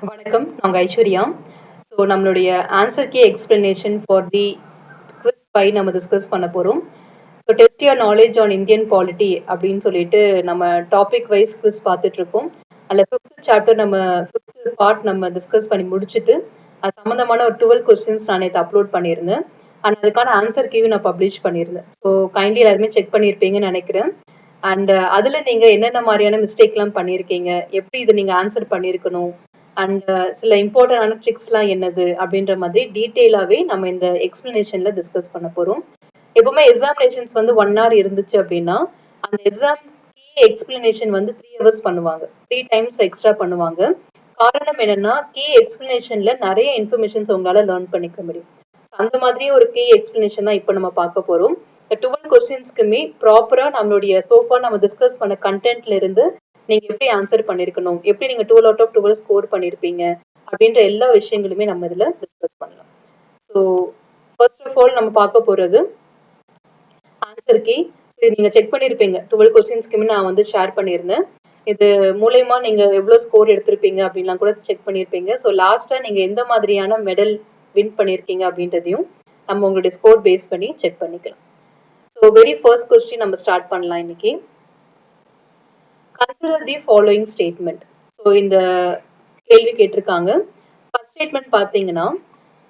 வணக்கம். நாங்க ஐஸ்வர்யா. நம்மளுடைய answer key explanation for the quiz 5 நம்ம டிஸ்கஸ் பண்ண போறோம். Test your knowledge on Indian polity அப்படின்னு சொல்லிட்டு நம்ம டாபிக் வைஸ் குவிஸ் பார்த்துட்டு இருக்கோம். அதில் 5th சாப்டர் நம்ம 5th பார்ட் நம்ம டிஸ்கஸ் பண்ணி முடிச்சுட்டு அது சம்மந்தமான ஒரு 12 கொஸ்டின்ஸ் நான் நேற்று அப்லோட் பண்ணியிருந்தேன். அண்ட் அதுக்கான ஆன்சர் கீயும் நான் பப்ளிஷ் பண்ணியிருந்தேன். ஸோ கைண்ட்லி எல்லாருமே செக் பண்ணியிருப்பீங்கன்னு நினைக்கிறேன். அண்ட் அதுல நீங்க என்னென்ன மாதிரியான மிஸ்டேக்லாம் பண்ணியிருக்கீங்க, எப்படி இதை நீங்க ஆன்சர் பண்ணியிருக்கணும், அண்ட் சில இம்பார்ட்டன்டான ட்ரிக்ஸ்லாம் என்னது அப்படின்ற மாதிரி டீட்டெயிலாவே நம்ம இந்த எக்ஸ்பிளனேஷன்ல டிஸ்கஸ் பண்ண போறோம். எப்பவுமே எக்ஸாமினேஷன்ஸ் வந்து 1 hour இருந்துச்சு அப்படின்னா அந்த எக்ஸாம் கீ எக்ஸ்பிளனேஷன் வந்து 3 hours பண்ணுவாங்க, 3 times எக்ஸ்ட்ரா பண்ணுவாங்க. காரணம் என்னன்னா கீ எக்ஸ்பிளனேஷன்ல நிறைய இன்ஃபர்மேஷன்ஸ் உங்களால லேர்ன் பண்ணிக்க முடியும். அந்த மாதிரி ஒரு கீ எக்ஸ்பிளனேஷன் தான் இப்போ நம்ம பார்க்க போறோம். இந்த 12 கொஸ்டின்ஸ்க்குமே ப்ராப்பரா நம்மளுடைய சோஃபா நம்ம டிஸ்கஸ் பண்ண கண்டென்ட்ல இருந்து நீங்க எப்படி ஆன்சர் பண்ணிருக்கணும், எப்படி நீங்க 12 out of 12 ஸ்கோர் பண்ணிருப்பீங்க அப்படின்ற எல்லா விஷயங்களுமே நம்ம இதுல டிஸ்கஸ் பண்ணலாம். ஸோ ஃபர்ஸ்ட் ஆஃப் ஆல் நம்ம பார்க்க போறது ஆன்சர் கீ. நீங்க செக் பண்ணிருப்பீங்க 12 கொஸ்டின்ஸ்க்குமே நான் வந்து ஷேர் பண்ணியிருந்தேன். இது மூலயமா நீங்க எவ்வளவு ஸ்கோர் எடுத்திருப்பீங்க அப்படின்லாம் கூட செக் பண்ணிருப்பீங்க. ஸோ லாஸ்டா நீங்க எந்த மாதிரியான மெடல் வின் பண்ணிருக்கீங்க அப்படின்றதையும் நம்ம உங்களுடைய ஸ்கோர் பேஸ் பண்ணி செக் பண்ணிக்கலாம். ஸோ வெரி ஃபர்ஸ்ட் கொஸ்டின் நம்ம ஸ்டார்ட் பண்ணலாம் இன்னைக்கு. Consider the following statement. So இந்த கேள்வி கேட்டிருக்காங்க. ஃபர்ஸ்ட் ஸ்டேட்மெண்ட் பார்த்தீங்கன்னா,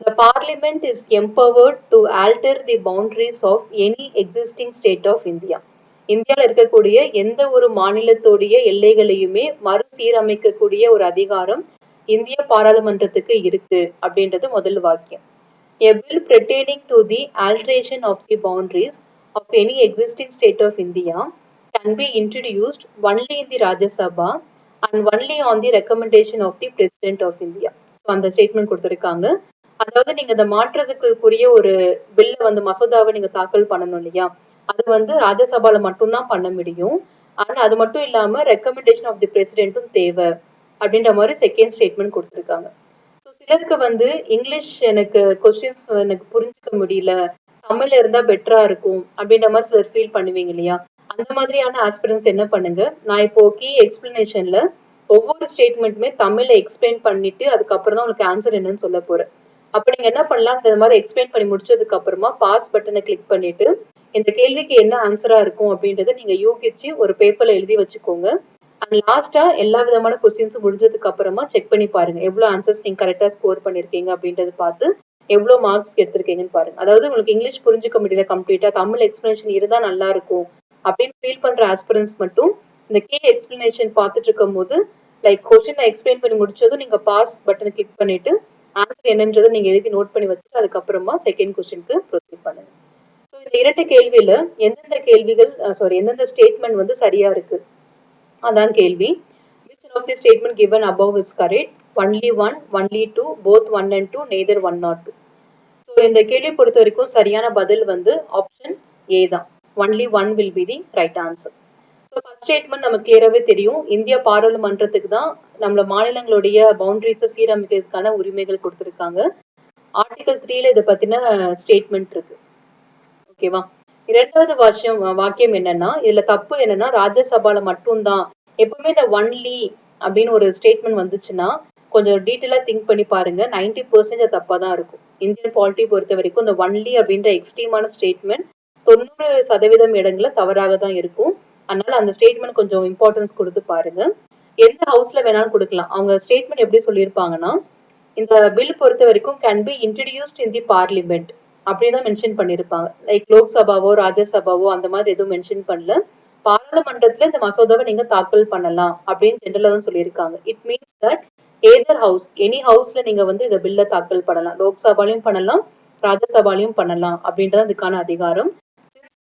the parliament is empowered to alter the boundaries of any existing state of India. இந்தியாவில் இருக்கக்கூடிய எந்த ஒரு மாநிலத்துடைய எல்லைகளையுமே மறுசீரமைக்கக்கூடிய ஒரு அதிகாரம் இந்திய பாராளுமன்றத்துக்கு இருக்கு அப்படின்றது முதல் வாக்கியம். A bill pertaining to the alteration of the boundaries of any existing state of India can be introduced only in the Rajya Sabha and only on the recommendation of the President of India. So அந்த statement கொடுத்துருக்காங்க. அதாவது நீங்க இந்த மாற்றத்துக்குரிய ஒரு பில்ல வந்து மசோதாவை நீங்க தாக்கல் பண்ணணும் இல்லையா, அது வந்து ராஜ்யசபால மட்டும்தான் பண்ண முடியும். ஆனா அது மட்டும் இல்லாம ரெக்கமெண்டேஷன் ஆஃப் தி பிரசிடென்ட்டும் தேவை அப்படின்ற மாதிரி செகண்ட் ஸ்டேட்மெண்ட் கொடுத்துருக்காங்க. ஸோ சிலருக்கு வந்து இங்கிலீஷ் எனக்கு கொஸ்டின்ஸ் எனக்கு புரிஞ்சுக்க முடியல, தமிழ்ல இருந்தா பெட்டரா இருக்கும் அப்படின்ற மாதிரி சிலர் ஃபீல் பண்ணுவீங்க இல்லையா. அந்த மாதிரியான ஆஸ்பிரன்ஸ் என்ன பண்ணுங்க, நான் இப்போ கீ எக்ஸ்பிளனேஷன்ல ஒவ்வொரு ஸ்டேட்மெண்ட்டுமே தமிழ்ல எக்ஸ்பிளைன் பண்ணிட்டு அதுக்கப்புறம் தான் உங்களுக்கு ஆன்சர் என்னன்னு சொல்ல போறேன். அப்ப நீங்க என்ன பண்ணலாம், இந்த மாதிரி எக்ஸ்பிளைன் பண்ணி முடிச்சதுக்கு அப்புறமா பாஸ் பட்டனை கிளிக் பண்ணிட்டு இந்த கேள்விக்கு என்ன ஆன்சரா இருக்கும் அப்படின்றத நீங்க யூகிச்சு ஒரு பேப்பர்ல எழுதி வச்சுக்கோங்க. அண்ட் லாஸ்டா எல்லா விதமான கொஸ்டின்ஸ் முடிஞ்சதுக்கு அப்புறமா செக் பண்ணி பாருங்க எவ்வளவு ஆன்சர்ஸ் நீங்க கரெக்டா ஸ்கோர் பண்ணிருக்கீங்க அப்படின்றத பார்த்து எவ்வளவு மார்க்ஸ் எடுத்திருக்கீங்கன்னு பாருங்க. அதாவது உங்களுக்கு இங்கிலீஷ் புரிஞ்சுக்க முடியல கம்ப்ளீட்டா, தமிழ் எக்ஸ்பிளனேஷன் இருந்தா நல்லா இருக்கும் அப்படின்னு ஃபீல் பண்ற ஆஸ்பிரன்ஸ் மட்டும் இந்த கே எக்ஸ்பிளனேஷன் பார்த்துட்டு இருக்கும் போது லைக் கொஸ்டின் எக்ஸ்பிளைன் பண்ணி முடிச்சதும் நீங்க பாஸ் பட்டனை கிளிக் பண்ணிட்டு ஆன்சர் என்னன்றதை நீங்க எழுதி நோட் பண்ணி வச்சுட்டு அதுக்கப்புறமா செகண்ட் கொஸ்டினுக்கு ப்ரொசீட் பண்ணுங்க. ஸோ இந்த இரண்டு கேள்வியில எந்தெந்த கேள்விகள் எந்தெந்த ஸ்டேட்மெண்ட் வந்து சரியா இருக்கு அதான் கேள்வி. Which of the statement given above is correct? Only one, only two, both one and two, neither one nor two. So இந்த கேள்வி பொறுத்த வரைக்கும் சரியான பதில் வந்து ஆப்ஷன் ஏ தான். Only one will be the right answer. So first statement நமக்கு கிளியராகவே தெரியும், இந்திய பாராளுமன்றத்துக்கு தான் நம்மள மாநிலங்களுடைய பவுண்டரிஸை சீரமைக்கிறதுக்கான உரிமைகள் கொடுத்துருக்காங்க. ஆர்டிகல் 3ல இதை பத்தின ஸ்டேட்மெண்ட் இருக்கு. ஓகேவா. இரண்டாவது வாக்கியம் என்னன்னா, இதுல தப்பு என்னன்னா ராஜ்யசபால மட்டும்தான். எப்பவுமே இந்த ஒன்லி அப்படின்னு ஒரு ஸ்டேட்மெண்ட் வந்துச்சுன்னா கொஞ்சம் டீட்டெயிலா திங்க் பண்ணி பாருங்க, 90% தப்பா தான் இருக்கும். இந்தியன் பாலிட்டி பொறுத்த வரைக்கும் இந்த ஒன்லி அப்படின்ற எக்ஸ்ட்ரீமான ஸ்டேட்மெண்ட் 90% இடங்கள்ல தவறாக தான் இருக்கும். அதனால அந்த ஸ்டேட்மெண்ட் கொஞ்சம் இம்பார்ட்டன்ஸ் கொடுத்து பாருங்க. எந்த ஹவுஸ்ல வேணாலும் கொடுக்கலாம். அவங்க ஸ்டேட்மெண்ட் எப்படி சொல்லியிருப்பாங்கன்னா, இந்த பில் பொறுத்த வரைக்கும் can be introduced in the parliament அப்படிதான் மென்ஷன் பண்ணிருப்பாங்க. லைக் லோக்சபாவோ ராஜ்யசபாவோ அந்த மாதிரி எதுவும் மென்ஷன் பண்ணல. பாராளுமன்றத்துல இந்த மசோதாவை நீங்க தாக்கல் பண்ணலாம் அப்படின்னு ஜெனரலா தான் சொல்லியிருக்காங்க. It means that other house, any ஹவுஸ்ல நீங்க வந்து இந்த பில்ல தாக்கல் பண்ணலாம். லோக்சபாலையும் பண்ணலாம், ராஜ்யசபாலையும் பண்ணலாம் அப்படின்றது அதுக்கான அதிகாரம்.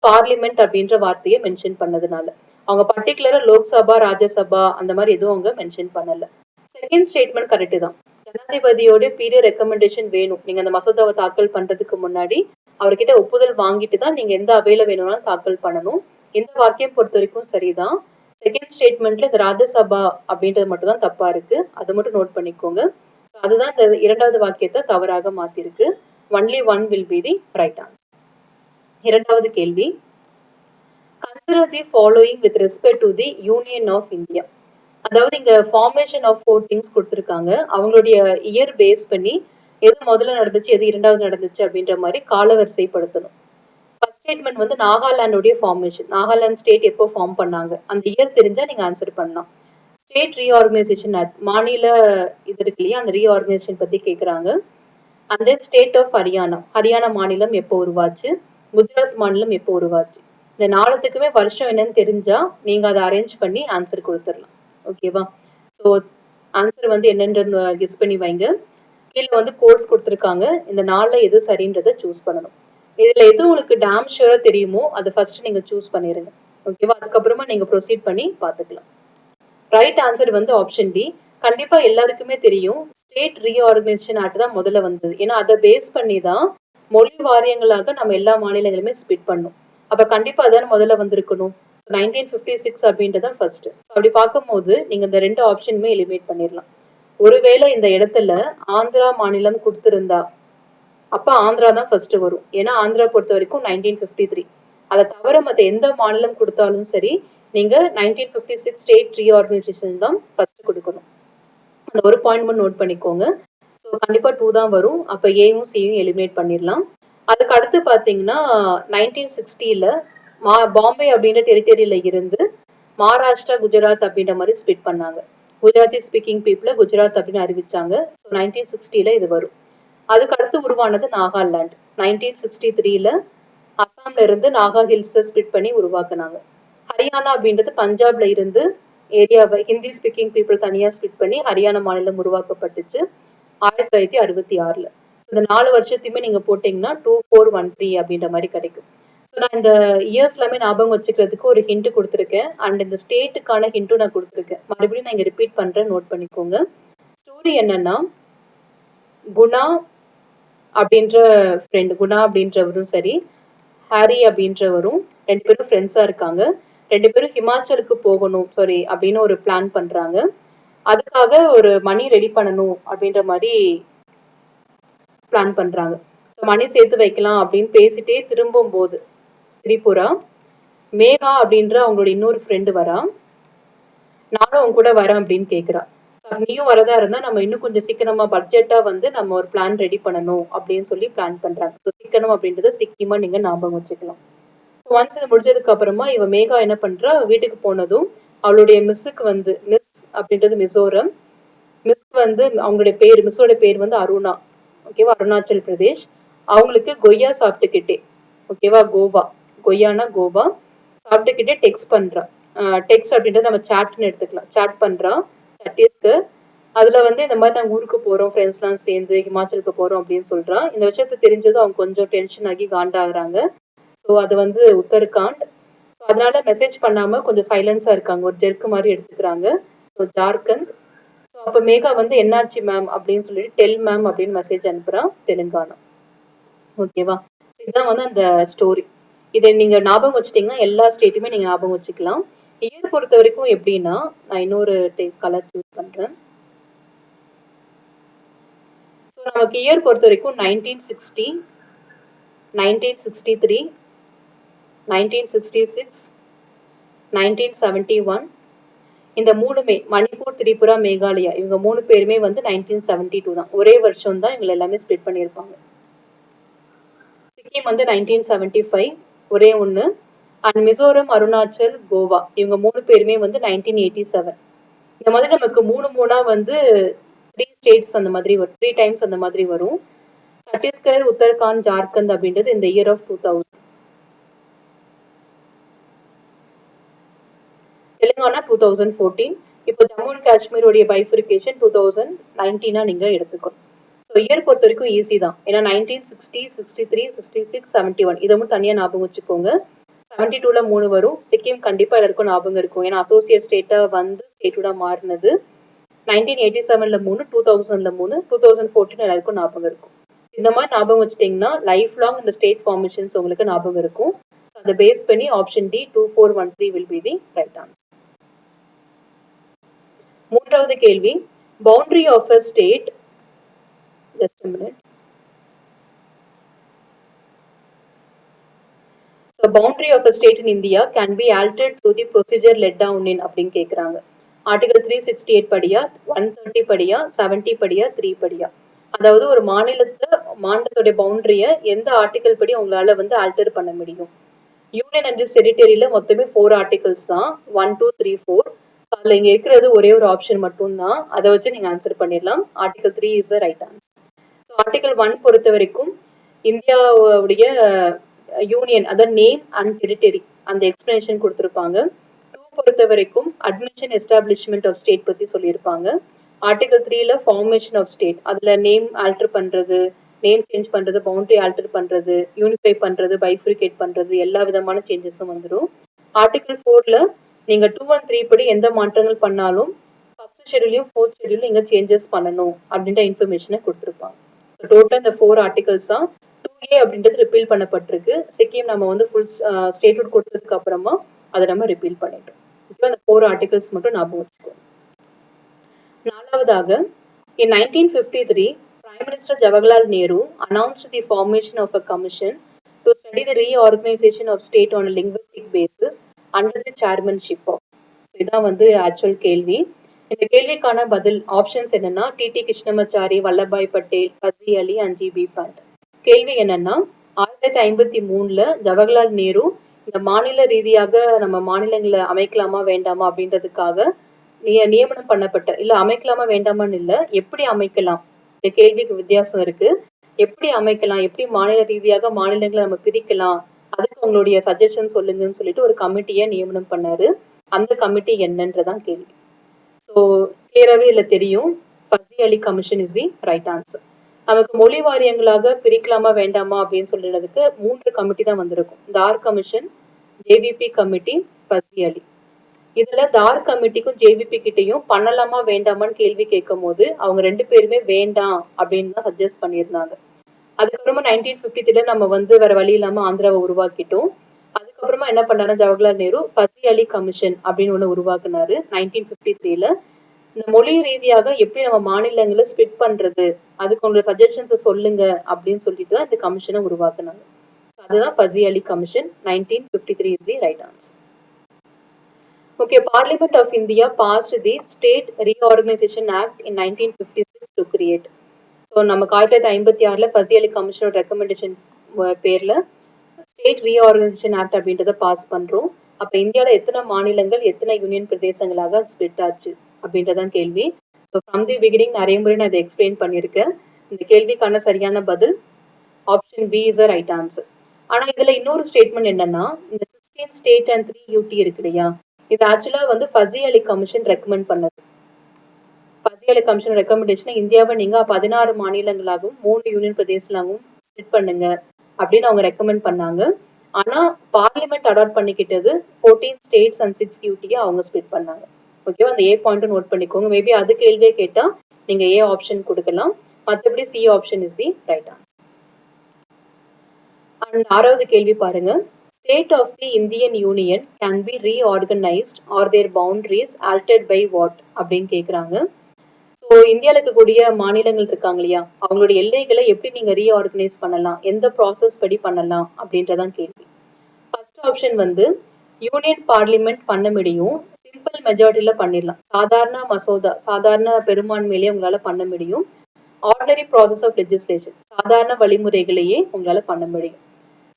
பார்லிமெண்ட் அப்படின்ற வார்த்தையை மென்ஷன் பண்ணதுனால அவங்க பர்டிகுலரா லோக்சபா ராஜ்யசபா அந்த மாதிரி எதுவும் அவங்க மென்ஷன் பண்ணல. செகண்ட் ஸ்டேட்மெண்ட் கரெக்ட் தான். ஜனாதிபதியோட பீரியட் ரெக்கமெண்டேஷன் வேணும். நீங்க அந்த மசோதாவை தாக்கல் பண்றதுக்கு முன்னாடி அவர்கிட்ட ஒப்புதல் வாங்கிட்டு தான் நீங்க எந்த அவையில வேணும்னாலும் தாக்கல் பண்ணணும். இந்த வாக்கியம் பொறுத்த வரைக்கும் சரிதான். செகண்ட் ஸ்டேட்மெண்ட்ல இந்த ராஜ்யசபா அப்படின்றது மட்டும் தான் தப்பா இருக்கு, அதை மட்டும் நோட் பண்ணிக்கோங்க. அதுதான் இந்த இரண்டாவது வாக்கியத்தை தவறாக மாத்திருக்கு. Only one will be the right answer. இரண்டாவது கேள்வி, consider the following with respect to the union of India. அதாவது இங்க ஃபார்மேஷன் ஆஃப் 4 திங்ஸ் கொடுத்துருக்காங்க. அவங்களுடைய இயர் பேஸ் பண்ணி எது முதல்ல நடந்துச்சு, எது இரண்டாவது நடந்துச்சு அப்படின்ற மாதிரி காலவரிசைப்படுத்தணும். ஃபர்ஸ்ட் ஸ்டேட்மெண்ட் வந்து நாகாலாந்துடைய ஃபார்மேஷன். நாகாலாந்து ஸ்டேட் எப்போ ஃபார்ம் பண்ணாங்க, அந்த இயர் தெரிஞ்சா நீங்க ஆன்சர் பண்ணலாம். ஸ்டேட் ரீஆர்கனைசேஷன் ஆக்ட், மாநில இது இருக்கு இல்லையா, அந்த ரீஆர்கனைசேஷன் பத்தி கேக்குறாங்க. And then state of Haryana, Haryana மாநிலம் எப்போ உருவாச்சு, குஜராத் மாநிலம் எப்போ உருவாச்சு, இந்த நாலுத்துக்குமே வருஷம் என்னன்னு தெரிஞ்சா நீங்க அதை அரேஞ்ச் பண்ணி ஆன்சர் கொடுத்துடலாம். ஓகேவா? ஸோ ஆன்சர் வந்து என்னன்றன்னு கெஸ் பண்ணி வைங்க. கீழே வந்து கோர்ஸ் கொடுத்துருக்காங்க. இந்த நாளில் எது சரின்றதை சூஸ் பண்ணணும். இதுல எது உங்களுக்கு டேம் ஷூரா தெரியுமோ அதை ஃபர்ஸ்ட் நீங்க சூஸ் பண்ணிருங்க. ஓகேவா? அதுக்கப்புறமா நீங்க ப்ரொசீட் பண்ணி பார்த்துக்கலாம். ரைட் ஆன்சர் வந்து ஆப்ஷன் டி. கண்டிப்பா எல்லாருக்குமே தெரியும், ஸ்டேட் ரீஆர்கனைசேஷன் ஆக்ட் தான் முதல்ல வந்தது. ஏன்னா அதை பேஸ் பண்ணி தான் மொழி வாரியங்களாக நம்ம எல்லா மாநிலங்களுமே ஸ்பிட் பண்ணோம். அப்ப கண்டிப்பா அதான் முதல்ல வந்திருக்கணும். 1956 அப்படின்றதான் ஃபர்ஸ்ட். அப்படி பார்க்கும்போது நீங்க இந்த ரெண்டு ஆப்ஷனுமே எலிமினேட் பண்ணிடலாம். ஒருவேளை இந்த இடத்துல ஆந்திரா மாநிலம் கொடுத்திருந்தா அப்ப ஆந்திரா தான் ஃபர்ஸ்ட் வரும். ஏன்னா ஆந்திரா பொறுத்த வரைக்கும் 1953. அதை தவிர மத்த எந்த மாநிலம் கொடுத்தாலும் சரி, நீங்க 1956 ஸ்டேட் ரீஆர்கனைசேஷன் தான் ஃபர்ஸ்ட் கொடுக்கணும். அந்த ஒரு பாயிண்ட் மட்டும் நோட் பண்ணிக்கோங்க. ஸோ கண்டிப்பா 2 தான் வரும். அப்ப ஏயும் சியும் எலிமினேட் பண்ணிடலாம். அதுக்கு அடுத்து பாத்தீங்கன்னா 1960ல பாம்பே அப்படின்ற டெரிட்டரியில இருந்து மகாராஷ்டிரா, குஜராத் அப்படின்ற மாதிரி ஸ்பிட் பண்ணாங்க. குஜராத்தி ஸ்பீக்கிங் பீப்புள குஜராத் அப்படின்னு அறிவிச்சாங்க. 1960ல இது வரும். அதுக்கு அடுத்து உருவானது நாகாலாந்து. 1963ல அசாம்ல இருந்து நாகா ஹில்ஸ் ஸ்பிட் பண்ணி உருவாக்குனாங்க. ஹரியானா அப்படின்றது பஞ்சாப்ல இருந்து ஏரியாவை ஹிந்தி ஸ்பீக்கிங் பீப்புள் தனியா ஸ்பிட் பண்ணி ஹரியானா மாநிலம் உருவாக்கப்பட்டுச்சு 1966ல. இந்த 4 வருஷத்தையுமே நீங்க போட்டீங்கன்னா 2413 அப்படின்ற மாதிரி கிடைக்கும். நான் இந்த இயர்ஸ் எல்லாமே ஞாபகம் வச்சுக்கிறதுக்கு ஒரு ஹிண்ட் கொடுத்துருக்கேன். அண்ட் இந்த ஸ்டேட்டுக்கான ஹிண்ட்டும் நான் கொடுத்துருக்கேன். மறுபடியும் நான் இங்க ரிப்பீட் பண்றேன், நோட் பண்ணிக்கோங்க. ஸ்டோரி என்னன்னா, குணா அப்படின்ற ஃப்ரெண்ட், குணா அப்படின்றவரும் சரி, ஹாரி அப்படின்றவரும் 2 பேரும் ஃப்ரெண்ட்ஸா இருக்காங்க. 2 பேரும் ஹிமாச்சலுக்கு போகணும் சாரி அப்படின்னு ஒரு பிளான் பண்றாங்க. அதுக்காக ஒரு மணி ரெடி பண்ணணும் அப்படின்ற மாதிரி பிளான் பண்றாங்க. மணி சேர்த்து வைக்கலாம் அப்படின்னு பேசிட்டே திரும்பும் போது திரிபுரா மேகா அப்படின்ற அவங்களோட இன்னொரு ஃப்ரெண்டு வரா. நானும் அவங்க கூட வரேன் அப்படின்னு கேக்குறா. நீயும் வரதா இருந்தா நம்ம இன்னும் கொஞ்சம் சீக்கிரமா பட்ஜெட்டா வந்து நம்ம ஒரு பிளான் ரெடி பண்ணணும் அப்படின்னு சொல்லி பிளான் பண்றாங்க. சீக்கிரம் அப்படின்றத சிக்கிமா நீங்க ஞாபகம் வச்சுக்கலாம். ஒன்ஸ் இது முடிஞ்சதுக்கு அப்புறமா இவ மேகா என்ன பண்றா, வீட்டுக்கு போனதும் அவளுடைய மிஸ்ஸுக்கு வந்து மிஸ் அப்படின்றது மிசோரம், மிஸ் வந்து அவங்களுடைய பேர், மிஸ்ஸோட பேர் வந்து அருணா. ஓகேவா? அருணாச்சல் பிரதேஷ். அவங்களுக்கு கொய்யா சாப்பிட்டுக்கிட்டே, ஓகேவா, கோவா, கொய்யானா கோவா சாப்பிட்டுக்கிட்டே டெக்ஸ்ட் பண்றா. டெக்ஸ்ட் அப்படின்றது நம்ம சாட்னு எடுத்துக்கலாம். சாட் பண்றா சத்தீஸ்கர். அதுல வந்து இந்த மாதிரி நாங்க ஊருக்கு போறோம், ஃப்ரெண்ட்ஸ் எல்லாம் சேர்ந்து ஹிமாச்சலுக்கு போறோம் அப்படின்னு சொல்றா. இந்த விஷயத்த தெரிஞ்சதும் அவங்க கொஞ்சம் டென்ஷன் ஆகி காண்டாகுறாங்க. ஸோ அது வந்து உத்தரகாண்ட். அதனால மெசேஜ் பண்ணாம கொஞ்சம் சைலன்ஸா இருக்காங்க, ஒரு ஜெர்க்கு மாதிரி எடுத்துக்கிறாங்க. ஸோ ஜார்க்கண்ட். ஸோ அப்ப மேகா வந்து என்னாச்சு மேம் அப்படின்னு சொல்லிட்டு டெல் மேம் அப்படின்னு மெசேஜ் அனுப்புறா, தெலுங்கானா. ஓகேவா? இதுதான் வந்து அந்த ஸ்டோரி. இதை நீங்க ஞாபகம் வச்சுட்டீங்கன்னா எல்லா ஸ்டேட்டுமே நீங்க ஞாபகம் வச்சுக்கலாம். இயர் பொறுத்த வரைக்கும் எப்படின்னா, நான் இன்னொரு கலர் சூஸ் பண்றேன். ஸோ நமக்கு இயர் பொறுத்த வரைக்கும் 1960, 1963, 1966, 1971. இந்த மூணுமே மணிப்பூர், திரிபுரா, மேகாலயா இவங்க 3 பேருமே வந்து 1972 தான். ஒரே வருஷம் தான் இவங்க எல்லாமே ஸ்பிட் பண்ணியிருப்பாங்க. சிக்கிம் வந்து 1975 ஒரே ஒண்ணு. அண்ட் மிசோரம், அருணாச்சல், கோவா இவங்க 3 பேருமே வந்து 1987. இந்த மாதிரி நமக்கு 3 வந்து 3 ஸ்டேட்ஸ் அந்த மாதிரி வரும், 3 டைம்ஸ் அந்த மாதிரி வரும். சத்தீஸ்கர், உத்தரகாண்ட், ஜார்க்கண்ட் அப்படின்றது இந்த இயர் ஆஃப் 2000. தெலுங்கானா 2014. இப்போ ஜம்மு அண்ட் காஷ்மீருடைய பைஃபரிகேஷன் 2019 நீங்க எடுத்துக்கணும். ஸோ இயர் பொறுத்த வரைக்கும் ஈஸி தான். ஏன்னா 1960, 63, 66, 71 இதை மட்டும் தனியா ஞாபகம் வச்சுக்கோங்க. 72ல 3 வரும். சிக்கிம் கண்டிப்பா எல்லாருக்கும் ஞாபகம் இருக்கும். ஏன்னா அசோசியேட் ஸ்டேட்டா வந்து ஸ்டேட்டோட மாறினது. 1987ல 3, 2000ல 3, 2014 எல்லாருக்கும் ஞாபகம் இருக்கும். இந்த மாதிரி ஞாபகம் வச்சுட்டீங்கன்னா லைஃப் லாங் இந்த ஸ்டேட் ஃபார்மேஷன்ஸ் உங்களுக்கு ஞாபகம் இருக்கும். அதை பேஸ் பண்ணி option D 2413 will be the right answer. மூன்றாவது கேள்வி, boundary of a state, just a minute. The boundary of a state in India can be altered through the procedure laid down in அப்படின்னு கேக்குறாங்க. Article 368 படியா, 130 படியா, 70 படியா, 3 படியா. அதாவது ஒரு மாநிலத்தோட பவுண்டரிய எந்த ஆர்டிகல் படி உங்களால வந்து ஆல்டர் பண்ண முடியும். யூனியன் அண்ட் டெரிட்டரியில மொத்தமே 4 ஆர்டிகல்ஸ் தான், 1, 2, 3, 4. அதுல இங்க இருக்கிறது ஒரே ஒரு ஆப்ஷன் மட்டும் தான். அதை வச்சு நீங்க ஆன்சர் பண்ணிடலாம். Article 3 is the right answer. Article 1 பொறுத்த வரைக்கும் இந்தியாவுடைய யூனியன், அதாவது நேம் அண்ட் டெரிட்டரி, அந்த எக்ஸ்பிளனேஷன் கொடுத்திருப்பாங்க. 2 பொறுத்த வரைக்கும் அட்மிஷன் எஸ்டாப்ளிஷ்மெண்ட் ஆஃப் ஸ்டேட் பத்தி சொல்லியிருப்பாங்க. ஆர்டிகல் 3ல ஃபார்மேஷன் ஆஃப் ஸ்டேட், அதுல நேம் ஆல்டர் பண்றது, நேம் சேஞ்ச் பண்றது, பவுண்டரி ஆல்டர் பண்றது, யூனிஃபை பண்றது, பைஃப்ரிகேட் பண்றது, எல்லா விதமான சேஞ்சஸும் வந்துடும். ஆர்டிகல் 4ல நீங்க 2 and 3 படி எந்த மாற்றங்கள் பண்ணாலும் ஃபர்ஸ்ட் ஷெட்யூலையும் ஃபோர்த் ஷெட்யூலையும் நீங்க சேஞ்சஸ் பண்ணணும் அப்படின்ற இன்ஃபர்மேஷனை கொடுத்திருப்பாங்க. டோட்டல் இந்த 4 ஆர்டிகல்ஸ் தான். 2A அப்படின்றது ரிப்பீல் பண்ணப்பட்டிருக்கு. சிக்கிம் நம்ம வந்து ஃபுல் ஸ்டேட்ஹுட் கொடுத்ததுக்கு அப்புறமா அதை நம்ம ரிப்பீல் பண்ணிட்டோம். இப்போ அந்த 4 ஆர்டிகல்ஸ் மட்டும் ஞாபகம் வச்சுக்கோங்க. நாலாவதாக, in 1953, Prime Minister Jawaharlal Nehru announced the formation of a commission to study the reorganization of state on a linguistic basis under the chairmanship of. இதான் வந்து ஆக்சுவல் கேள்வி. இந்த கேள்விக்கான பதில் ஆப்ஷன்ஸ் என்னன்னா T T Krishnamachari, Vallabhbhai Patel, Fazl Ali and G B Pant. கேள்வி என்னன்னா 1953ல ஜவஹர்லால் நேரு இந்த மாநில ரீதியாக நம்ம மாநிலங்களை அமைக்கலாமா வேண்டாமா அப்படின்றதுக்காக நியமனம் பண்ணப்பட்ட, இல்ல அமைக்கலாமா வேண்டாமான்னு இல்ல, எப்படி அமைக்கலாம், இந்த கேள்விக்கு வித்தியாசம் இருக்கு. எப்படி அமைக்கலாம், எப்படி மாநில ரீதியாக மாநிலங்களை நம்ம பிரிக்கலாம், அதுக்கு உங்களுடைய சஜஷன் சொல்லுங்கன்னு சொல்லிட்டு ஒரு கமிட்டியை நியமனம் பண்ணாரு. அந்த கமிட்டி என்னன்றதான் கேள்வி. ஸோ கிளியராகவே இதுல தெரியும், Fazl Ali commission is the right answer. நமக்கு மொழி வாரியங்களாக பிரிக்கலாமா வேண்டாமா அப்படின்னு சொல்றதுக்கு 3 கமிட்டி தான் வந்திருக்கும். தார் கமிஷன், ஜேவிபி கமிட்டி, ஃபசி அலி. இதுல தார் கமிட்டிக்கும் ஜேவிபி கிட்டையும் பண்ணலாமா வேண்டாமான்னு கேள்வி கேட்கும் போது அவங்க 2 பேருமே வேண்டாம் அப்படின்னு தான் சஜஸ்ட் பண்ணியிருந்தாங்க. அதுக்கப்புறமா 1953 நம்ம வந்து வேற வழி இல்லாம ஆந்திராவை உருவாக்கிட்டோம். அதுக்கப்புறமா என்ன பண்ணாரு ஜவஹர்லால் நேரு, ஃபசி அலி கமிஷன் அப்படின்னு ஒண்ணு உருவாக்குனாரு 1953ல. இந்த மொழி ரீதியாக எப்படி நம்ம மாநிலங்களை ஸ்பிட் பண்றது, அதுக்கு உங்களோட சஜஷன்ஸ் சொல்லுங்க அப்படின்னு சொல்லிட்டு தான் இந்த கமிஷனை உருவாக்குனாங்க. அதுதான் Fazi Ali commission. 1953 is the right answer. Okay, Parliament of India passed the State Reorganization Act in 1956 to create. So நம்ம 1956ல ஃபசி அலி கமிஷனோட ரெக்கமெண்டேஷன் பேர்ல ஸ்டேட் ரீஆர்கனைசேஷன் ஆக்ட் அப்படின்றத பாஸ் பண்றோம். அப்ப இந்தியாவில எத்தனை மாநிலங்கள், எத்தனை யூனியன் பிரதேசங்களாக ஸ்பிளிட் ஆச்சு அப்படின்றதான் கேள்வி. ஃப்ரம் தி பிகினிங் நிறைய முறை நான் இதை எக்ஸ்பிளைன் பண்ணியிருக்கேன். இந்த கேள்விக்கான சரியான பதில் option B is right answer. ஆனா இதுல இன்னொரு ஸ்டேட்மெண்ட் என்னன்னா, இந்த 16 ஸ்டேட் அண்ட் 3 யூடி இருக்கு இல்லையா, இது ஆக்சுவலா வந்து ஃபசி அலி கமிஷன் ரெக்கமெண்ட் பண்ணது. ஃபசி அலி கமிஷன் ரெக்கமெண்டேஷன் இந்தியாவை நீங்க 16 மாநிலங்களாகவும் 3 யூனியன் பிரதேசங்களாகவும் ஸ்பிளிட் பண்ணுங்க அப்படின்னு அவங்க ரெக்கமெண்ட் பண்ணாங்க. ஆனா பார்லிமெண்ட் அடாப்ட் பண்ணிக்கிட்டது 14 ஸ்டேட்ஸ் அண்ட் 6 யூடியை அவங்க ஸ்பிளிட் பண்ணாங்க. ஓகேவா, அந்த ஏ பாயிண்ட் நோட் பண்ணிக்கோங்க. மேபி அது கேள்வியே கேட்டா நீங்க ஏ ஆப்ஷன் கொடுக்கலாம், மற்றபடி C option is the right answer. And 6வது கேள்வி பாருங்க, State of the Indian Union can be reorganized or their boundaries altered by what அப்படின்னு கேக்குறாங்க. ஸோ இந்தியாவில் இருக்கக்கூடிய மாநிலங்கள் இருக்காங்க இல்லையா, அவங்களுடைய எல்லைகளை எப்படி நீங்க ரீஆர்கனைஸ் பண்ணலாம், எந்த ப்ராசஸ் படி பண்ணலாம் அப்படின்றதான் கேள்வி. ஃபர்ஸ்ட் ஆப்ஷன் வந்து யூனியன் பார்லிமெண்ட் பண்ண முடியும், சிம்பிள் மெஜாரிட்டியில பண்ணிடலாம். சாதாரண மசோதா, சாதாரண பெரும்பான்மையிலேயே உங்களால பண்ண முடியும். ஆர்டினரி ப்ராசஸ் ஆஃப் லெஜிஸ்லேஷன், சாதாரண வழிமுறைகளையே உங்களால பண்ண முடியும்.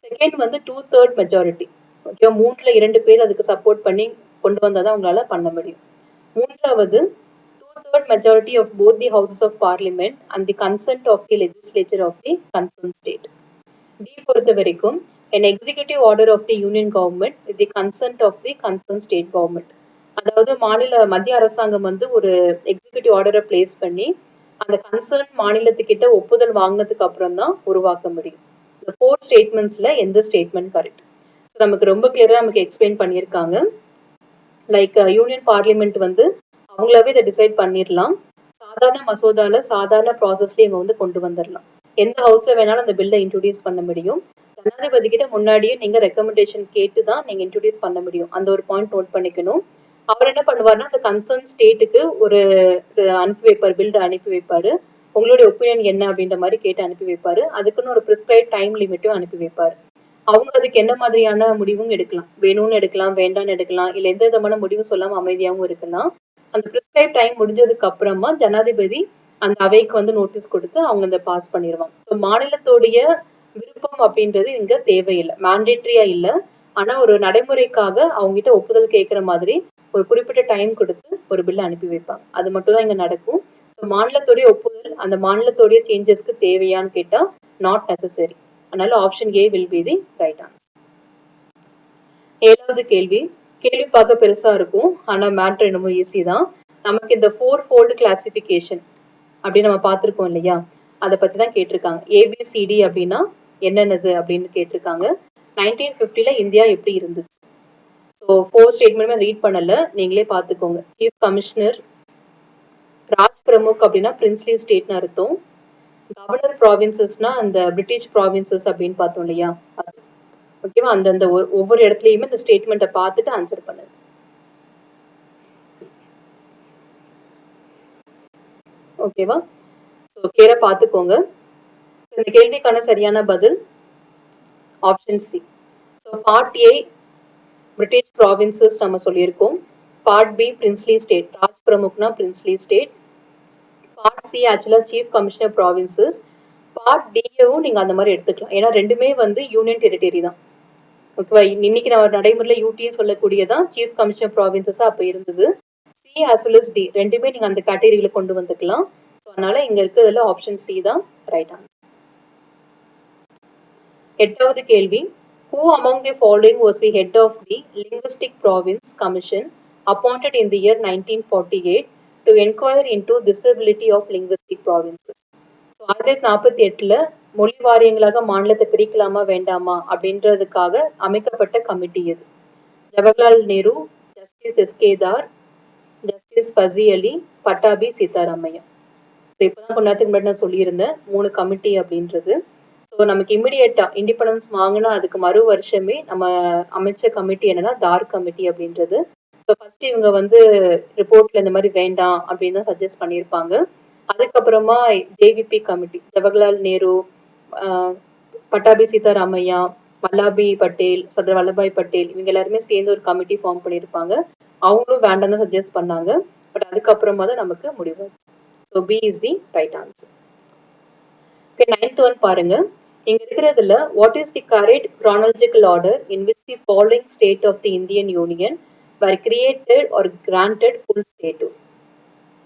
செகண்ட் வந்து 2/3 மெஜாரிட்டி. ஓகே, 3ல 2 பேர் அதுக்கு சப்போர்ட் பண்ணி கொண்டு வந்தாதான் உங்களால பண்ண முடியும். மூன்றாவது 2/3 majority of both the houses of parliament and the consent of the legislature of the concerned state. D பொறுத்த வரைக்கும் an executive order of the union government with the consent of the concerned state government. அதாவது மத்திய அரசாங்கம் வந்து ஒரு executive ஆர்டரை place பண்ணி அந்த கன்சர்ன் மாநிலத்துக்கிட்ட ஒப்புதல் வாங்கினதுக்கு அப்புறம் தான் உருவாக்க முடியும். இந்த 4 ஸ்டேட்மெண்ட்ஸ்ல எந்த ஸ்டேட்மெண்ட் கரெக்ட்? நமக்கு ரொம்ப கிளியரா நமக்கு எக்ஸ்பிளைன் பண்ணியிருக்காங்க. லைக் யூனியன் பார்லிமெண்ட் வந்து அவங்களாவே இதை டிசைட் பண்ணிடலாம். சாதாரண மசோதால சாதாரண ப்ராசஸ்ல இவங்க வந்து கொண்டு வந்துடலாம். எந்த ஹவுஸ்ல வேணாலும் அந்த பில்லை இன்ட்ரோடியூஸ் பண்ண முடியும். ஜனாதிபதி கிட்ட முன்னாடியே நீங்க ரெக்கமெண்டேஷன் கேட்டு தான் நீங்க இன்ட்ரோடியூஸ் பண்ண முடியும். அந்த ஒரு பாயிண்ட் நோட் பண்ணிக்கணும். அவர் என்ன பண்ணுவாருன்னா, அந்த கன்சர்ன் ஸ்டேட்டுக்கு ஒரு அனுப்பி வைப்பாரு, பில் அனுப்பி வைப்பாரு. உங்களுடைய ஒப்பீனியன் என்ன அப்படின்ற மாதிரி கேட்டு அனுப்பி வைப்பாரு. அதுக்குன்னு ஒரு பிரிஸ்கிரைப் டைம் லிமிட்டும் அனுப்பி வைப்பாரு. அவங்க அதுக்கு என்ன மாதிரியான முடிவும் எடுக்கலாம், வேணும்னு எடுக்கலாம், வேண்டாம்னு எடுக்கலாம், இல்ல எந்த விதமான முடிவும் சொல்லாம அமைதியாகவும் இருக்கலாம். அந்த பிரிஸ்கிரைப் டைம் முடிஞ்சதுக்கு அப்புறமா ஜனாதிபதி அந்த அவைக்கு வந்து நோட்டீஸ் கொடுத்து அவங்க அந்த பாஸ் பண்ணிடுவாங்க. ஸோ மாநிலத்தோடைய விருப்பம் அப்படின்றது இங்க தேவையில்லை, மேண்டேட்டரியா இல்லை. ஆனா ஒரு நடைமுறைக்காக அவங்க கிட்ட ஒப்புதல் கேட்கிற மாதிரி ஒரு குறிப்பிட்ட டைம் கொடுத்து ஒரு பில்ல அனுப்பி வைப்பாங்க. அது மட்டும் தான் இங்க நடக்கும். மாநிலத்துடைய ஒப்புதல் அந்த மாநிலத்துடைய சேஞ்சஸ்க்கு தேவையான்னு கேட்டா நாட் நெசசரி. அதனால option A will be the right answer. 7வது கேள்வி. கேள்வி பார்க்க பெருசா இருக்கும், ஆனா மேட்ரு என்னமோ ஈஸி தான். நமக்கு இந்த 4-fold கிளாசிபிகேஷன் அப்படின்னு நம்ம பார்த்திருக்கோம் இல்லையா, அதை பத்தி தான் கேட்டிருக்காங்க. ஏபிசிடி அப்படின்னா என்னென்னது அப்படின்னு கேட்டிருக்காங்க. 1950ல இந்தியா எப்படி இருந்துச்சு? ஸோ 4 ஸ்டேட்மெண்ட்மே ரீட் பண்ணல, நீங்களே பார்த்துக்கோங்க. சீஃப் கமிஷனர், ராஜ் பிரமுக் அப்படின்னா பிரின்ஸ்லி ஸ்டேட்னு அர்த்தம். கவர்னர் ப்ராவின்சஸ்னா அந்த பிரிட்டிஷ் ப்ராவின்சஸ் அப்படின்னு பார்த்தோம் இல்லையா, அது ஓகேவா. அந்தந்த ஒவ்வொரு இடத்துலயுமே இந்த ஸ்டேட்மெண்ட்டை பார்த்துட்டு ஆன்சர் பண்ணுங்க. ஓகேவா, ஸோ கிளியரா பார்த்துக்கோங்க. இந்த கேள்விக்கான சரியான பதில் option C. So part A British provinces நம்ம சொல்லியிருக்கோம். பார்ட் பி பிரின்ஸ்லி ஸ்டேட், ராஜ் பிரமுக்னா princely state. Part C actually chief commissioner provinces. Part டியும் நீங்க அந்த மாதிரி எடுத்துக்கலாம், ஏன்னா ரெண்டுமே வந்து யூனியன் டெரிட்டரி தான். ஓகேவா, இன்னைக்கு நம்ம நடைமுறையில யூடின்னு சொல்லக்கூடியதான் சீஃப் கமிஷனர் ப்ராவின்சஸா அப்ப இருந்தது. C as well as D ரெண்டுமே நீங்க அந்த கேட்டகரியில கொண்டு வந்துக்கலாம். அதனால இங்க இருக்கிறதுல ஆப்ஷன் சி தான் ரைட் ஆன்சர். 8வது கேள்வி. Who among the following was the head of the Linguistic Province Commission appointed in the year 1948 to inquire into disability of linguistic provinces? 1948ல மொழி வாரியங்களாக மாநிலத்தை பிரிக்கலாமா வேண்டாமா அப்படின்றதுக்காக அமைக்கப்பட்ட கமிட்டி எது? ஜவஹர்லால் நேரு, ஜஸ்டிஸ் எஸ்கேதார், ஜஸ்டிஸ் ஃபசி அலி, பட்டாபி சீதாராமையா. இப்பதான் கொஞ்ச நேரத்துக்கு முன்னாடி நான் சொல்லியிருந்தேன் 3 கமிட்டி அப்படின்றது. ஸோ நமக்கு இமிடியேட்டா இண்டிபெண்டன்ஸ் வாங்கினா அதுக்கு மறு வருஷமே நம்ம அமைச்ச கமிட்டி என்னன்னா தார் கமிட்டி அப்படின்றது. ஸோ ஃபர்ஸ்ட் இவங்க வந்து ரிப்போர்ட்ல இந்த மாதிரி வேண்டாம் அப்படின்னு தான் சஜஸ்ட் பண்ணியிருப்பாங்க. அதுக்கப்புறமா ஜேவிபி கமிட்டி, ஜவஹர்லால் நேரு, பட்டாபி சீதாராமையா, வல்லாபி பட்டேல், சர்தார் வல்லபாய் பட்டேல், இவங்க எல்லாருமே சேர்ந்து ஒரு கமிட்டி ஃபார்ம் பண்ணியிருப்பாங்க. அவங்களும் வேண்டாம் தான் சஜஸ்ட் பண்ணாங்க. பட் அதுக்கப்புறமா தான் நமக்கு முடிவு. So B is the right answer. Okay, 9th one பாருங்க. இங்க இருக்கிறதுல what is the correct chronological order in which the following state of the Indian Union were created or granted full statehood?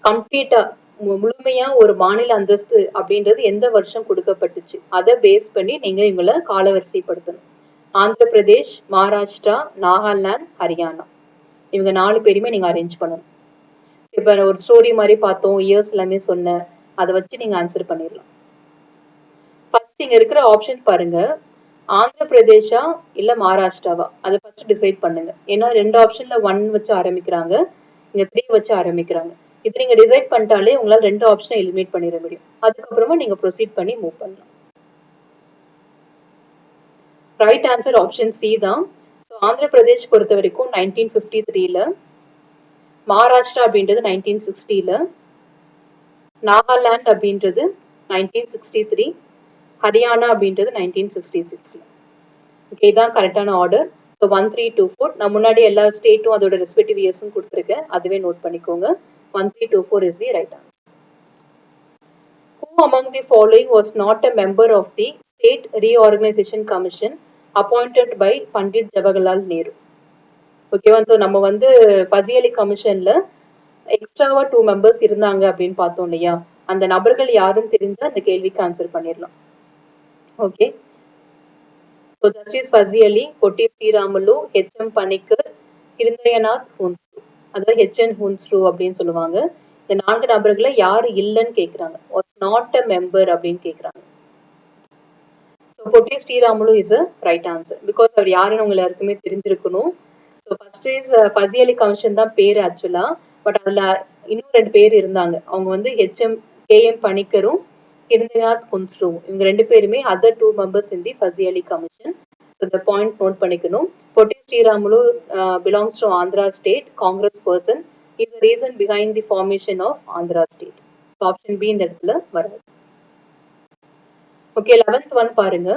கம்ப்ளீட்டா முழுமையா ஒரு மாநில அந்தஸ்து அப்படின்றது எந்த வருஷம் கொடுக்கப்பட்டுச்சு, அதை பேஸ் பண்ணி நீங்க இவங்களை காலவரிசைப்படுத்தணும். ஆந்திர பிரதேஷ், மகாராஷ்டிரா, நாகாலாந்து, ஹரியானா, இவங்க 4 பேருமே நீங்க அரேஞ்ச் பண்ணணும். இப்ப ஒரு ஸ்டோரி மாதிரி பார்த்தோம், இயர்ஸ் எல்லாமே சொன்னேன், அதை வச்சு நீங்க ஆன்சர் பண்ணிடலாம். ஃபர்ஸ்ட் இங்க இருக்கிற ஆப்ஷன் பாருங்க, ஆந்திர பிரதேஷா இல்ல மகாராஷ்டிராவா, அதை ஃபர்ஸ்ட் டிசைட் பண்ணுங்க. ஏன்னா 2 ஆப்ஷன்ல 1 வச்சு ஆரம்பிக்கிறாங்க, இங்க 3 வச்சு ஆரம்பிக்கிறாங்க. இது நீங்க டிசைட் பண்ணிட்டாலே உங்களால 2 ஆப்ஷனை எலிமினேட் பண்ணிட முடியும். அதுக்கப்புறமா நீங்க ப்ரொசீட் பண்ணி மூவ் பண்ணலாம். ரைட் ஆன்சர் ஆப்ஷன் சி தான். ஆந்திர பிரதேஷ் பொறுத்த வரைக்கும் 1953ல, மகாராஷ்டிரா அப்படின்றது 1960ல, நாகாலாந்து அப்படின்றது 1963, ஹரியானா அப்படின்றது 1966. ஓகே, இதான் கரெக்டான ஆர்டர். ஸோ 1, 3, 2, 4. நான் முன்னாடி எல்லா ஸ்டேட்டும் அதோட ரெஸ்பெக்டிவ் இயர்ஸும் கொடுத்துருக்கேன், அதுவே நோட் பண்ணிக்கோங்க. 1, 3, 2, 4 is the right answer. Who among the following was not a member of the State Reorganization Commission appointed by Pandit Jawaharlal Nehru? ஓகேவா, ஸோ நம்ம வந்து ஃபசி அலி கமிஷன்ல எக்ஸ்ட்ராவா 2 மெம்பர்ஸ் இருந்தாங்க அப்படின்னு பார்த்தோம் இல்லையா, அந்த நபர்கள் யாருன்னு தெரிஞ்சா அந்த கேள்விக்கு ஆன்சர் பண்ணிடலாம். ஓகே, ஸோ ஜஸ்டிஸ் ஃபசி அலி, பொட்டி ஸ்ரீராமுலு, ஹெச்எம் பணிக்கர், ஹிருதயநாத் ஹுன்ஸ்ரு, அதாவது ஹெச்என் ஹுன்ஸ்ரு அப்படின்னு சொல்லுவாங்க. இந்த 4 நபர்களை யாரு இல்லைன்னு கேட்குறாங்க, வாஸ் நாட் அ மெம்பர் அப்படின்னு கேட்குறாங்க. Potti Sriramulu is a right answer, because அவர் யாருன்னு உங்க எல்லாருக்குமே தெரிஞ்சிருக்கணும். So first is Fazl Ali commission தான் பேர் ஆக்சுவலா, பட் அதுல இன்னும் 2 பேர் இருந்தாங்க. அவங்க வந்து கேஎம் பணிக்கரும் ஹிருதயநாத் ஹுன்ஸ்ரு, இவங்க 2 பேருமே other 2 members in the Fazl Ali commission. So இந்த பாயிண்ட் நோட் பண்ணிக்கணும். Potti Sriramulu belongs to Andhra state, Congress person, is the reason behind the formation of Andhra state. Option B இந்த இடத்துல வராது. ஓகே, 11th ஒன் பாருங்க.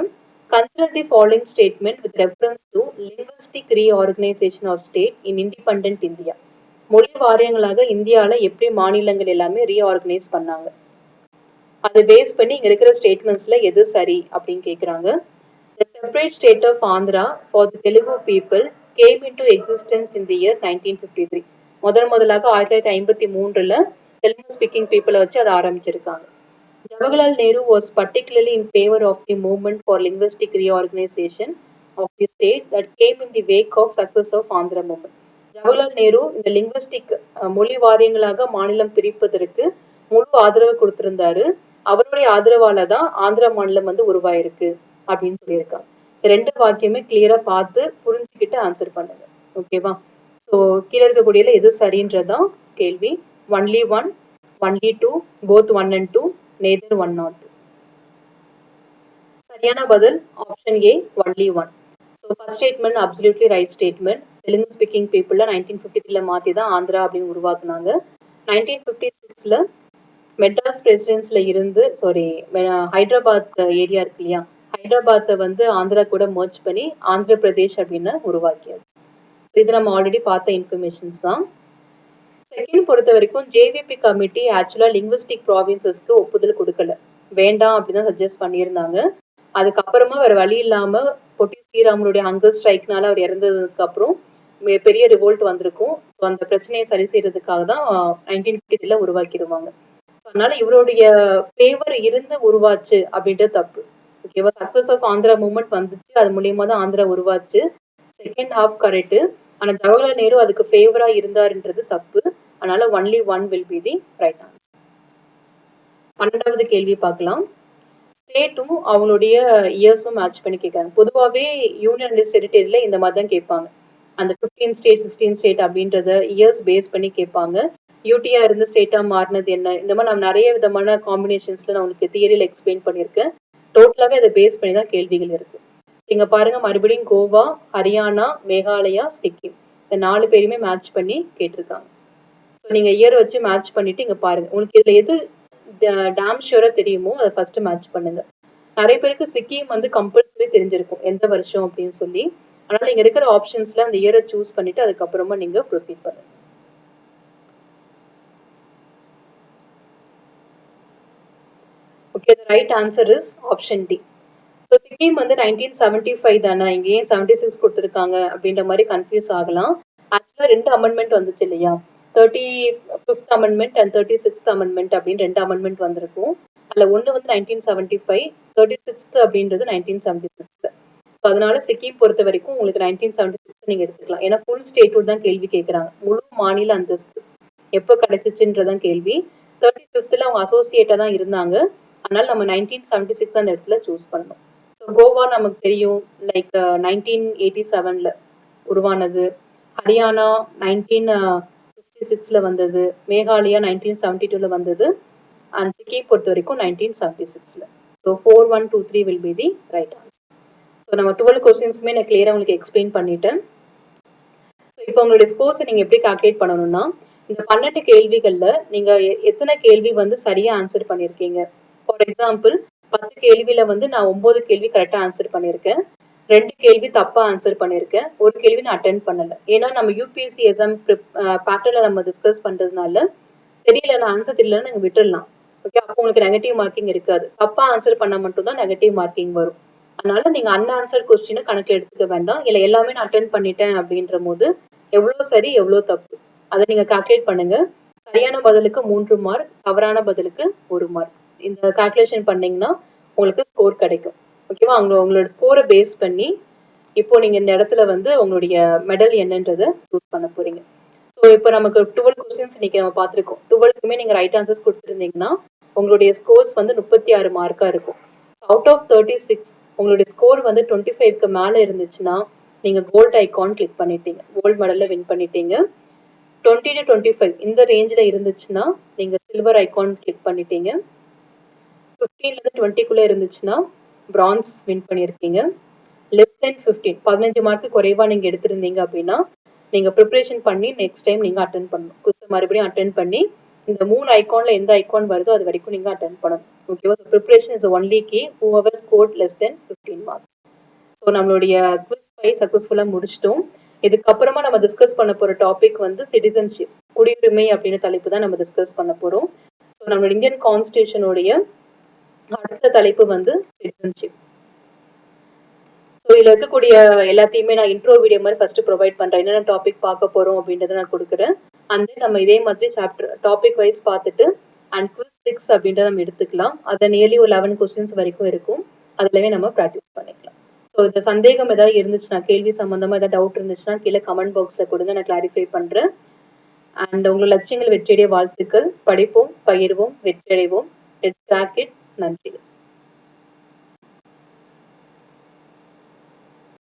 Consider the following statement with reference to linguistic reorganization of state in independent India. மொழி வாரியங்களாக இந்தியால எப்படி மாநிலங்கள் எல்லாமே reorganise பண்ணாங்க? அதை பேஸ் பண்ணி இங்க இருக்கிற ஸ்டேட்மெண்ட்ஸ்ல எது சரி அப்படின்னு கேக்குறாங்க. The separate state of Andhra for the Telugu people came into existence in the year 1953. முதலாக 1953ல தெலுங்கு ஸ்பீக்கிங் பீப்புளை வச்சு அதை ஆரம்பிச்சிருக்காங்க. Jawaharlal Nehru was particularly in favor of the movement for linguistic reorganization of the state that came in the wake of success of Andhra movement. Jawaharlal Nehru இந்த linguistic மொழி வாரியங்களாக மாநிலம் பிரிப்பதற்கு முழு ஆதரவு கொடுத்திருந்தாரு. அவருடைய ஆதரவால தான் ஆந்திரா மாநிலம் வந்து உருவாயிருக்கு அப்படின்னு சொல்லியிருக்காங்க. ரெண்டு வாக்கியமே கிளியரா பார்த்து புரிஞ்சுக்கிட்டு ஆன்சர் பண்ணுங்க. ஓகேவா? ஸோ கீழே இருக்கக்கூடியல எது சரின்றதான் கேள்வி. Only one, only two, both one and two, neither one nor two. சரியான பதில் option A, only one. So first statement absolutely right statement. Telugu speaking people 1953ல மாத்தி தான் ஆந்திரா அப்படின்னு உருவாக்குனாங்க. 1956ல மெட்ராஸ் பிரசிடென்சில இருந்து ஹைதராபாத் ஏரியா இருக்கு இல்லையா, ஹைதராபாத்தை வந்து ஆந்திரா கூட மர்ஜ் பண்ணி ஆந்திர பிரதேஷ் அப்படின்னு உருவாக்கியாச்சு. இது நம்ம ஆல்ரெடி பார்த்த இன்ஃபர்மேஷன்ஸ் தான். செகண்ட் பொறுத்த வரைக்கும் ஜேவிபி கமிட்டி ஆக்சுவலா லிங்குவிஸ்டிக் ப்ராவின்சஸ்க்கு ஒப்புதல் கொடுக்கல, வேண்டாம் அப்படின்னு சஜஸ்ட் பண்ணியிருந்தாங்க. அதுக்கப்புறமா வேற வழி இல்லாம பொட்டி ஸ்ரீராமனுடைய ஹங்கர் ஸ்ட்ரைக்னால அவர் இறந்ததுக்கு அப்புறம் பெரிய ரிவோல்ட் வந்திருக்கும். அந்த பிரச்சனையை சரி செய்யறதுக்காக தான் 1953ல உருவாக்கிடுவாங்க. அதனால இவருடைய ஃபேவர் இருந்து உருவாச்சு அப்படின்றது தப்பு. ஓகேவா? சக்சஸ் ஆஃப் ஆந்திரா மூவ்மெண்ட் வந்துச்சு, அது மூலியமா தான் ஆந்திரா உருவாச்சு. Second half correct. ஆனா ஜவஹர்லால் நேரு அதுக்கு ஃபேவரா இருந்தாருன்றது தப்பு. அதனால only one will be the right answer. 12வது கேள்வி பார்க்கலாம். ஸ்டேட்டும் அவங்களுடைய இயர்ஸும் மேட்ச் பண்ணி கேட்கறாங்க. பொதுவாகவே யூனியன் டெரிட்டரியில இந்த மாதிரி தான் கேட்பாங்க. அந்த 15 ஸ்டேட் 16 ஸ்டேட் அப்படின்றத இயர்ஸ் பேஸ் பண்ணி கேட்பாங்க. யூடியா இருந்து ஸ்டேட்டா மாறினது என்ன, இந்த மாதிரி நான் நிறைய விதமான காம்பினேஷன்ஸ்ல நான் உங்களுக்கு தியரியில எக்ஸ்பிளைன் பண்ணியிருக்கேன். டோட்டலாவே அதை பேஸ் பண்ணி தான் கேள்விகள் இருக்கு. இங்க பாருங்க, மறுபடியும் கோவா, ஹரியானா, மேகாலயா, சிக்கிம் இந்த 4 பேருமே மேட்ச் பண்ணி கேட்டிருக்காங்க. நீங்க இயர் வச்சு மேட்ச் பண்ணிட்டு இங்க பாருங்க, உங்களுக்கு இதுல எது டேம் ஷூரா தெரியுமோ அதை ஃபர்ஸ்ட் மேட்ச் பண்ணுங்க. நிறைய பேருக்கு சிக்கிம் வந்து கம்பல்சரி தெரிஞ்சிருக்கும் எந்த வருஷம் அப்படின்னு சொல்லி. அதனால இங்க இருக்கிற ஆப்ஷன்ஸ்ல அந்த இயரை சூஸ் பண்ணிட்டு அதுக்கப்புறமா நீங்க ப்ரொசீட் பண்ணுங்க. Okay, the right answer is option D. So Sikkim வந்து 1975 தானே, இங்க ஏன் 76 கொடுத்துருக்காங்க அப்படின்ற மாதிரி கன்ஃபியூஸ் ஆகலாம். ஆக்சுவலா 2 அமெண்ட்மெண்ட் வந்துச்சு இல்லையா, 35th amendment and 36th amendment அப்படின்னு 2 அமெண்ட்மெண்ட் வந்திருக்கும். அதுல ஒண்ணு வந்து 1975, 36th அப்படின்றது 1976. அதனால சிக்கிம் பொறுத்த வரைக்கும் உங்களுக்கு 1976 நீங்க எடுத்துக்கலாம். ஏன்னா ஃபுல் ஸ்டேட்ஹுட் தான் கேள்வி கேட்கறாங்க. முழு மாநில அந்தஸ்து எப்போ கிடைச்சிச்சுன்றதான் கேள்வி. 35th அவங்க அசோசியேட்டா தான் இருந்தாங்க. அதனால நம்ம 1976 அந்த இடத்துல சூஸ் பண்ணோம். கோவா நமக்கு தெரியும், லைக் 1987ல உருவானது. ஹரியானா 1966ல வந்தது. மேகாலயா 1972ல வந்தது. அண்ட் சிக்கிம் பொறுத்த வரைக்கும் 1976ல. So 4, 1, 2, 3 will be the right answer. So நம்ம 12 கொஸ்டின்ஸுமே நான் கிளியரா உங்களுக்கு எக்ஸ்பிளைன் பண்ணிட்டேன். ஸோ இப்போ உங்களுடைய ஸ்கோர்ஸை நீங்க எப்படி கால்குலேட் பண்ணணும்னா, இந்த 12 கேள்விகள்ல நீங்க எத்தனை கேள்வி வந்து சரியா ஆன்சர் பண்ணிருக்கீங்க. ஃபார் எக்ஸாம்பிள் 10 கேள்வியில வந்து நான் 9 கேள்வி கரெக்டா ஆன்சர் பண்ணிருக்கேன், 2 கேள்வி தப்பா ஆன்சர் பண்ணிருக்கேன், ஒரு கேள்வி நான் அட்டென்ட் பண்ணல. ஏன்னா நம்ம யூபிஎஸ்சி எக்ஸாம் பேட்டர்ல நம்ம டிஸ்கஸ் பண்றதுனால தெரியல, நான் ஆன்சர் தெரியலன்னு நீங்க விட்டுடலாம். ஓகே, அப்போ உங்களுக்கு நெகட்டிவ் மார்க்கிங் இருக்காது. தப்பா ஆன்சர் பண்ணா மட்டும் தான் நெகட்டிவ் மார்க்கிங் வரும். அதனால நீங்க அன்ஆன்சர் கொஸ்டினை கணக்கில் எடுத்துக்க வேண்டாம். இல்ல எல்லாமே நான் அட்டென்ட் பண்ணிட்டேன் அப்படின்ற போது எவ்வளவு சரி எவ்வளவு தப்பு அதை நீங்க கால்குலேட் பண்ணுங்க. சரியான பதிலுக்கு 3 மார்க், தவறான பதிலுக்கு 1 மார்க். இந்த கால்குலேஷன் பண்ணீங்கன்னா உங்களுக்கு ஸ்கோர் கிடைக்கும். ஓகேவா? உங்களோட ஸ்கோரை பேஸ் பண்ணி இப்போ நீங்க இந்த இடத்துல வந்து உங்களுடைய மெடல் என்னன்றதை சூஸ் பண்ண போறீங்க. ஸோ இப்போ நமக்கு 12 கொஸ்டின்ஸ் இன்னைக்கு நம்ம பார்த்துருக்கோம். 12க்குமே நீங்க ரைட் ஆன்சர்ஸ் கொடுத்துருந்தீங்கன்னா உங்களுடைய ஸ்கோர்ஸ் வந்து 36 மார்க்கா இருக்கும். அவுட் ஆஃப் 36 உங்களுடைய ஸ்கோர் வந்து 25க்கு மேல இருந்துச்சுன்னா நீங்க கோல்ட் ஐகான் கிளிக் பண்ணிட்டீங்க, கோல்டு மெடல்ல வின் பண்ணிட்டீங்க. 20 to 25 இந்த ரேஞ்சில் இருந்துச்சுன்னா நீங்க சில்வர் ஐகான் கிளிக் பண்ணிட்டீங்க. 15ல 20க்குள்ள இருந்துச்சுன்னா பிரான்ஸ் வின் பண்ணியிருக்கீங்க. லெஸ் தென் 15 15 மார்க்கு குறைவா நீங்க எடுத்திருந்தீங்க அப்படின்னா நீங்க ப்ரிப்பரேஷன் பண்ணி நெக்ஸ்ட் டைம் நீங்க அட்டென்ட் பண்ணணும். குவிஸ் மறுபடியும் அட்டென்ட் பண்ணி இந்த 3 ஐகான்ல எந்த ஐகான் வருதோ அது வரைக்கும் நீங்க அட்டென்ட் பண்ணணும். ஓகேவா? Preparation is only key whoever scored less than 15 marks. So நம்மளுடைய குவிஸ் 5 சக்சஸ்ஃபுல்லா முடிச்சிட்டோம். இதுக்கப்புறமா நம்ம டிஸ்கஸ் பண்ண போற டாபிக் வந்து சிட்டிசன்ஷிப். குடியுரிமை அப்படின்னு தலைப்பு தான் நம்ம டிஸ்கஸ் பண்ண போறோம். ஸோ நம்மளோட இந்தியன் கான்ஸ்டியூஷனுடைய அடுத்த தலைப்பு வந்து சிட்டிசன்ஷிப். ஸோ இதுல இருக்கக்கூடிய எல்லாத்தையுமே நான் இன்ட்ரோ வீடியோ மாதிரி ஃபர்ஸ்ட் ப்ரொவைட் பண்றேன். என்னென்ன டாபிக் பார்க்க போறோம் அப்படின்றத நான் கொடுக்குறேன். அண்ட் நம்ம இதே மாதிரி சாப்டர் டாபிக் வைஸ் பார்த்துட்டு அண்ட் குவிஸ் 6 அப்படின்றத நம்ம எடுத்துக்கலாம். அதை நியர்லி ஒரு 11 கொஸ்டின்ஸ் வரைக்கும் இருக்கும். அதுலவே நம்ம ப்ராக்டிஸ் பண்ணிக்கலாம். ஸோ இந்த சந்தேகம் ஏதாவது இருந்துச்சுன்னா, கேள்வி சம்பந்தமா ஏதாவது டவுட் இருந்துச்சுன்னா கீழே கமெண்ட் பாக்ஸ்ல கொடுங்க, நான் கிளாரிஃபை பண்றேன். அண்ட் உங்களோட லட்சியங்கள் வெற்றியடைய வாழ்த்துக்கள். படிப்போம், பகிர்வோம், வெற்றியடைவோம். Let's crack it. நன்றி.